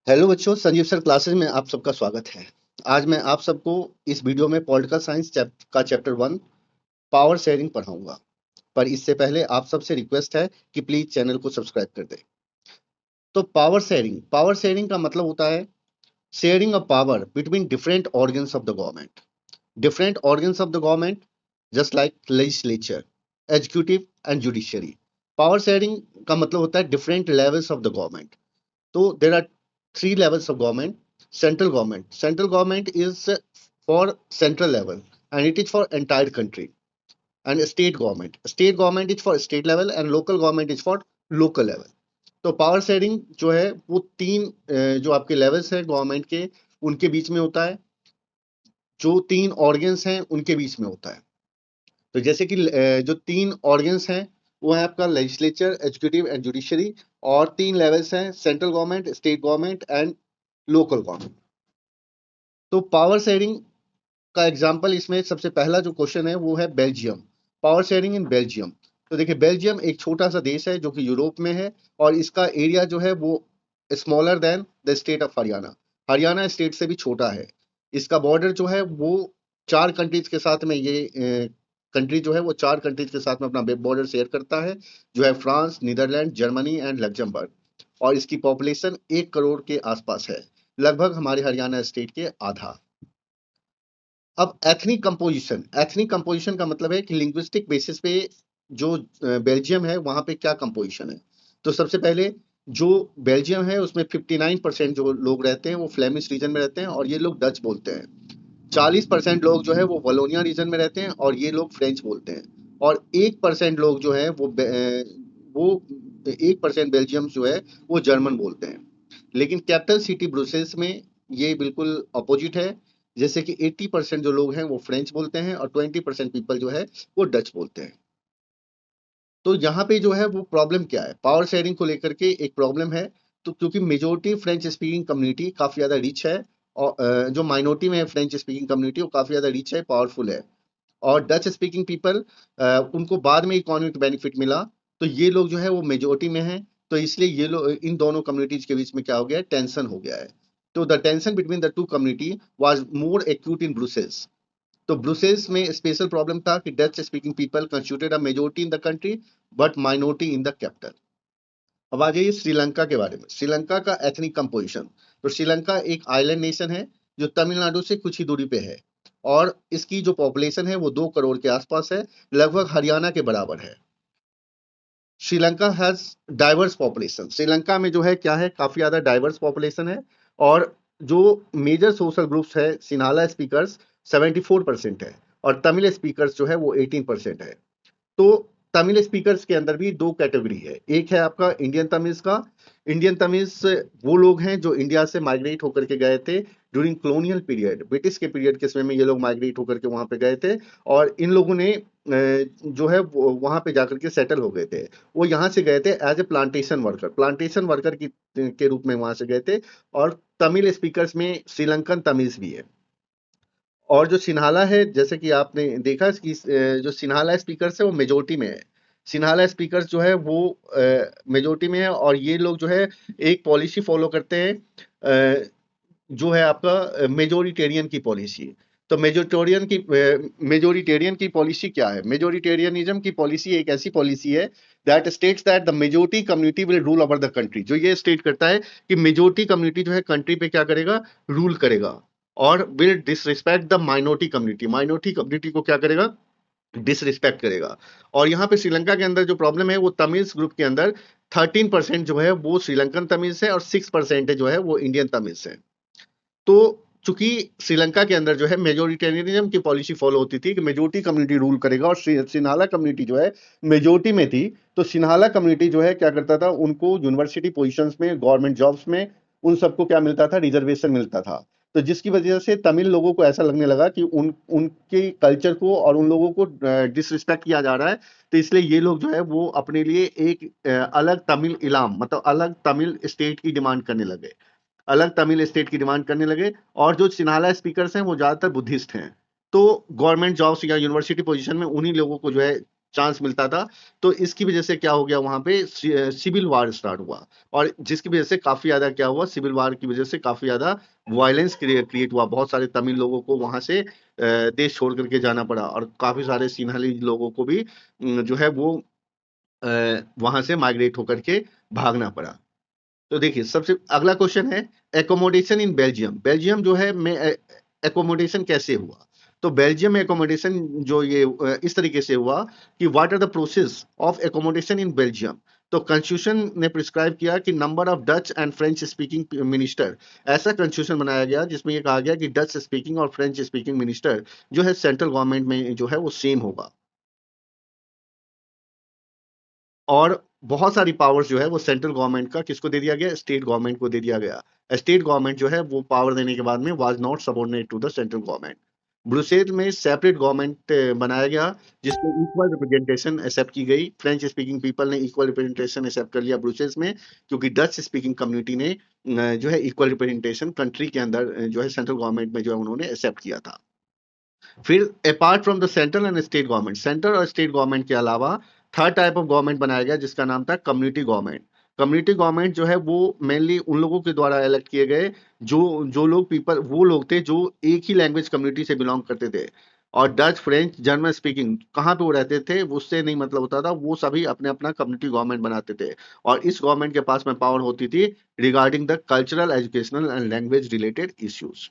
Hello बच्चों, Sanjeev sir classes में आप सबका स्वागत है। आज मैं आप सबको इस वीडियो में पॉलिटिकल साइंस का चैप्टर 1 पावर शेयरिंग पढ़ाऊंगा। पर इससे पहले आप सबसे रिक्वेस्ट है कि प्लीज चैनल को सब्सक्राइब कर दें। तो पावर शेयरिंग का मतलब होता है sharing of power between different organs of the government. Different organs of the government just like legislature, executive and judiciary. Power sharing का मतलब होता है different levels of the government. So there are three levels of government. Central government. Central government is for central level and it is for entire country. And state government. State government is for state level and local government is for local level. तो power sharing जो है वो तीन जो आपके levels है government के उनके बीच में होता है। जो तीन ऑर्गन्स हैं उनके बीच में होता है। तो जैसे कि जो तीन ऑर्गन्स हैं वो है आपका लेजिस्लेचर, एग्जीक्यूटिव एंड जुडिशरी। और तीन लेवल्स हैं central government, state government and local government. तो पावर शेयरिंग का एग्जांपल इसमें सबसे पहला जो क्वेश्चन है वो है बेल्जियम। पावर शेयरिंग इन बेल्जियम। तो देखिए बेल्जियम एक छोटा सा देश है जो कि यूरोप में है और इसका एरिया जो है वो smaller than the state of Haryana. Haryana state से भी छोटा है। इसका बॉर्डर जो है वो चार कंट्रीज के साथ में ये कंट्री जो है वो चार कंट्रीज के साथ में अपना बॉर्डर शेयर करता है, जो है France, Netherlands, Germany and Luxembourg. और इसकी पॉपुलेशन 1 करोड़ के आसपास है, लगभग हमारे हरियाणा स्टेट के आधा। अब एथनिक कंपोजिशन का मतलब है कि लिंग्विस्टिक बेसिस पे जो बेल्जियम है वहां पे क्या कंपोजिशन है। तो सबसे पहले जो बेल्जियम है उसमें 59% जो लोग रहते हैं वो फ्लेमिश रीजन में रहते हैं और ये लोग डच बोलते हैं। 40% लोग जो है वो वलोनिया रीजन में रहते हैं और ये लोग फ्रेंच बोलते हैं। और 1% लोग जो है वो 1% बेल्जियम जो है वो जर्मन बोलते हैं। लेकिन कैपिटल सिटी ब्रुसेल्स में ये बिल्कुल अपोजिट है। जैसे कि 80% जो लोग हैं वो फ्रेंच बोलते हैं और 20% पीपल जो है वो डच बोलते हैं। तो यहाँ पे जो है वो प्रॉब्लम क्या है, पावर शेयरिंग को लेकर के एक प्रॉब्लम है। तो क्योंकि मेजोरिटी फ्रेंच स्पीकिंग कम्युनिटी काफी ज्यादा रिच है और जो माइनॉरिटी में है फ्रेंच स्पीकिंग कम्युनिटी वो काफी ज्यादा रिच है, पावरफुल है। और डच स्पीकिंग पीपल उनको बाद में इकोनॉमिक बेनिफिट मिला, तो ये लोग जो है वो मेजोरिटी में है। तो इसलिए ये लोग इन दोनों कम्युनिटीज के बीच में क्या हो गया है, टेंशन हो गया है। तो the tension between the two community was more acute in Brussels. तो ब्रुसेल्स में स्पेशल प्रॉब्लम था कि Dutch speaking people constituted a majority in the country but minority in the capital. अब आ जाइए श्रीलंका के बारे में, श्रीलंका का एथनिक कंपोजिशन। तो श्रीलंका एक आइलैंड नेशन है जो तमिलनाडु से कुछ ही दूरी पे है और इसकी जो पॉपुलेशन है वो 2 करोड़ के आसपास है, लगभग हरियाणा के बराबर है। Sri Lanka has diverse population. Sri Lanka में जो है क्या है, काफी ज्यादा डाइवर्स पॉपुलेशन है। और जो मेजर सोशल ग्रुप्स है, सिन्हाला स्पीकर्स 74% है और तमिल स्पीकर्स जो है वो 18% है। तो तमिल स्पीकर्स के अंदर भी दो कैटेगरी है। एक है आपका इंडियन तमिल्स का। इंडियन तमिल्स वो लोग हैं जो इंडिया से माइग्रेट होकर के गए थे ड्यूरिंग कॉलोनियल पीरियड, ब्रिटिश के पीरियड के समय में ये लोग माइग्रेट होकर के वहां पे गए थे। और इन लोगों ने जो है वहां पे जाकर के सेटल हो गए थे। वो यहाँ से गए थे एज ए प्लांटेशन वर्कर की के रूप में वहां से गए थे। और तमिल स्पीकर्स में श्रीलंकन तमिल्स भी है। और जो सिन्हाला है, जैसे कि आपने देखा कि जो सिन्हाला स्पीकर्स है वो मेजोरिटी में है। सिन्हाला स्पीकर्स जो है वो मेजोरिटी में है और ये लोग जो है एक पॉलिसी फॉलो करते हैं जो है आपका मेजोरिटेरियन की पॉलिसी। तो मेजोरिटेरियन की पॉलिसी क्या है, मेजोरिटेरियनिज्म की पॉलिसी एक ऐसी पॉलिसी है that states that the majority community will rule over the country. जो ये स्टेट करता है कि मेजोरिटी कम्युनिटी जो है कंट्री पे क्या करेगा, रूल करेगा। और will disrespect the minority community को क्या करेगा, डिसरिस्पेक्ट करेगा। और यहाँ पे श्रीलंका के अंदर जो प्रॉब्लम है वो तमिल्स ग्रुप के अंदर 13% जो है वो श्रीलंकन तमिल्स है और 6% जो है वो इंडियन तमिल्स है। तो चूंकि श्रीलंका के अंदर जो है मेजोरिटेरियनिज्म की पॉलिसी फॉलो होती थी कि मेजोरिटी कम्युनिटी रूल करेगा और सिन्हाला कम्युनिटी जो है मेजोरिटी में थी। तो सिन्हाला कम्युनिटी जो है क्या करता था, उनको यूनिवर्सिटी पोजीशंस में, गवर्नमेंट जॉब्स में उन सबको क्या मिलता था, रिजर्वेशन मिलता था। तो जिसकी वजह से तमिल लोगों को ऐसा लगने लगा कि उनके कल्चर को और उन लोगों को डिसरिस्पेक्ट किया जा रहा है। तो इसलिए ये लोग जो है वो अपने लिए एक अलग तमिल इलाम, मतलब अलग तमिल स्टेट की डिमांड करने लगे। अलग तमिल स्टेट की डिमांड करने लगे। और जो सिन्हाला स्पीकर्स हैं वो ज्यादातर बुद्धिस्ट हैं। तो गवर्नमेंट जॉब्स या यूनिवर्सिटी पोजीशन में उन्हीं लोगों को जो है चांस मिलता था। तो इसकी वजह से क्या हो गया, वहां पे सिविल वार स्टार्ट हुआ, और जिसकी वजह से काफी ज्यादा क्या हुआ, सिविल वार की वजह से काफी ज्यादा वायलेंस क्रिएट हुआ। बहुत सारे तमिल लोगों को वहां से देश छोड़ करके जाना पड़ा, और काफी सारे सिन्हाली लोगों को भी जो है वो वहां से माइग्रेट होकर के भागना पड़ा। तो देखिए, सबसे अगला क्वेश्चन है एकोमोडेशन इन बेल्जियम। बेल्जियम जो है में एकोमोडेशन कैसे हुआ? तो बेल्जियम में एकोमोडेशन जो ये इस तरीके से हुआ कि what are the process of accommodation in Belgium. तो कॉन्स्टिट्यूशन ने प्रिस्क्राइब किया कि number of Dutch and French speaking minister, ऐसा कॉन्स्टिट्यूशन बनाया गया जिसमें ये कहा गया कि डच स्पीकिंग और फ्रेंच स्पीकिंग मिनिस्टर जो है सेंट्रल गवर्नमेंट में जो है वो सेम होगा, और बहुत सारी पावर्स जो है वो सेंट्रल गवर्नमेंट का किसको दे दिया गया, स्टेट गवर्नमेंट को दे दिया गया। स्टेट गवर्नमेंट जो है वो पावर देने के बाद में was not subordinate to the central government. Brussels में सेपरेट गवर्नमेंट बनाया गया, जिसमें इक्वल रिप्रेजेंटेशन एक्सेप्ट की गई। फ्रेंच स्पीकिंग पीपल ने इक्वल रिप्रेजेंटेशन एक्सेप्ट कर लिया ब्रुसेल्स में, क्योंकि डच स्पीकिंग कम्युनिटी ने जो है इक्वल रिप्रेजेंटेशन कंट्री के अंदर जो है सेंट्रल गवर्नमेंट में जो है उन्होंने एक्सेप्ट किया था। फिर apart from the central and state government, central और स्टेट गवर्नमेंट के अलावा थर्ड टाइप ऑफ गवर्नमेंट बनाया गया जिसका नाम था कम्युनिटी गवर्नमेंट। कम्युनिटी गवर्नमेंट जो है वो मेनली उन लोगों के द्वारा इलेक्ट किए गए जो जो लोग पीपल वो लोग थे जो एक ही लैंग्वेज कम्युनिटी से बिलोंग करते थे। और डच, फ्रेंच, जर्मन स्पीकिंग कहाँ पे वो रहते थे वो उससे नहीं मतलब होता था, वो सभी अपने अपना कम्युनिटी गवर्नमेंट बनाते थे। और इस गवर्नमेंट के पास में पावर होती थी regarding the cultural, educational and language related issues.